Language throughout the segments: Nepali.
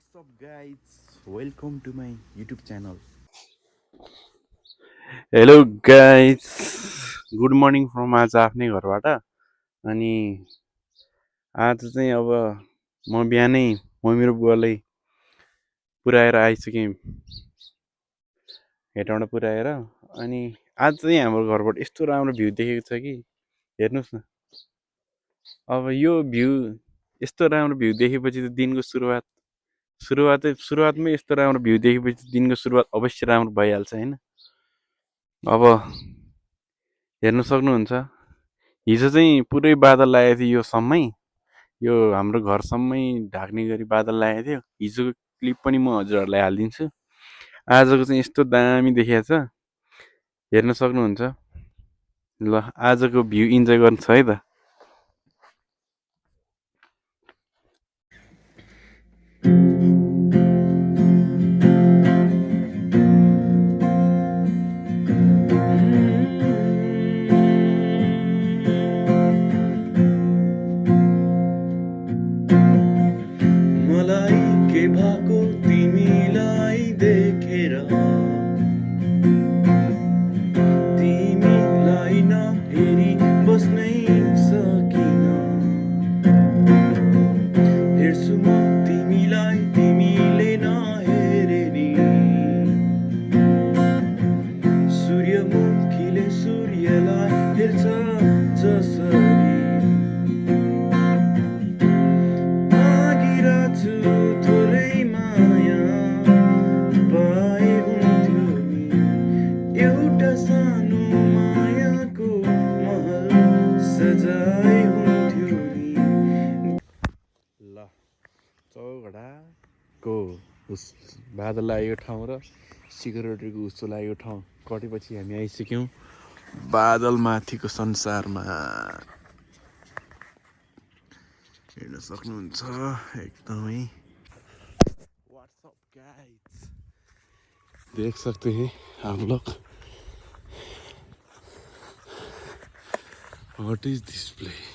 What's up guys? Welcome to my YouTube channel. Hello guys, good morning from आज आफ्नै घरबाट। अनि आज चाहिँ अब म बिहानै मेरो बुवालाई पुऱ्याएर आइसकेँ हेटौँडा पुऱ्याएर। अनि आज चाहिँ हाम्रो घरबाट यस्तो राम्रो भ्यू देखेको छ कि हेर्नुहोस् न। अब यो भ्यू यस्तो राम्रो भ्यू देखेपछि त दिनको सुरुवातमै यस्तो राम्रो भ्यू देखेपछि दिनको सुरुवात अवश्य राम्रो भइहाल्छ हैन। अब हेर्न सक्नुहुन्छ, हिजो चाहिँ पुरै बादल लागेको थियो, यो हाम्रो घरसम्मै ढाक्ने गरी बादल लागेको थियो। हिजोको क्लिप पनि म हजुरहरूलाई हालिदिन्छु। आजको चाहिँ यस्तो दामी देखिएको छ, हेर्न सक्नुहुन्छ। ल आजको भ्यू इन्जोय गर्नु छ है त। मलाई के भएको तिमीलाई देखेर, तिमीलाई नहेरी बस्नै सकिन। हेर्छु म तिमीलाई, तिमीले नहेरे नि। सूर्यमुखीले सूर्यलाई हेर्छ जसरी, मागिरहेछु थोरै माया पाए हुन्थ्यो नि। एउटा सानो मायाको महल सजाए हुन्थ्यो नि। ल चौघडाको बादल लागेको ठाउँ र सिक्युरिटीको उस्तो लागेको ठाउँ कटेपछि हामी आइसक्यौँ बादल माथिको संसारमा। हेर्न सक्नुहुन्छ एकदमै। व्हाट्सअप गाइस, देख सकते हैं आप लोग। What is this place?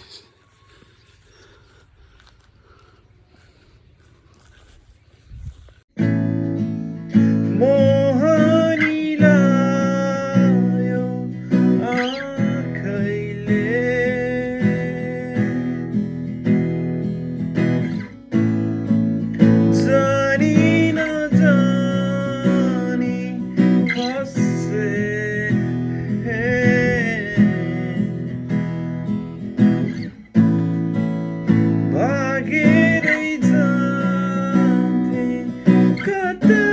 मोहनी लायो आँखैले, जानी नजानी हँसे, भागेरै जान्थे कतै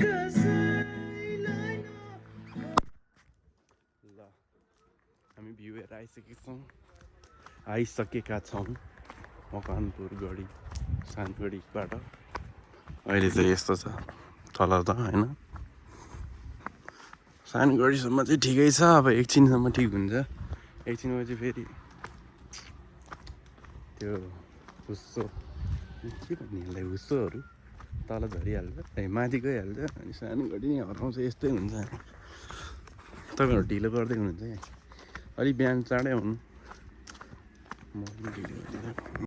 कसैलाई। ल हामी भ्यू हेरेर आइसकेका छौँ मकवानपुर गढी सानगढीबाट। अहिले चाहिँ यस्तो छ तल त होइन, सानगढीसम्म चाहिँ ठिकै छ। अब एकछिनसम्म ठिक हुन्छ, एकछिनपछि फेरि त्यो हुस्सो के भन्ने यसलाई, हुस्सोहरू तल झरिहाल्छ, माथि गइहाल्छ। अनि सानगढी नै हराउँछ, यस्तै हुन्छ। तपाईँहरू ढिलो गर्दै हुनुहुन्छ क्या, अलिक बिहान चाँडै आउनु, म पनि ढिलो गर्दिनँ।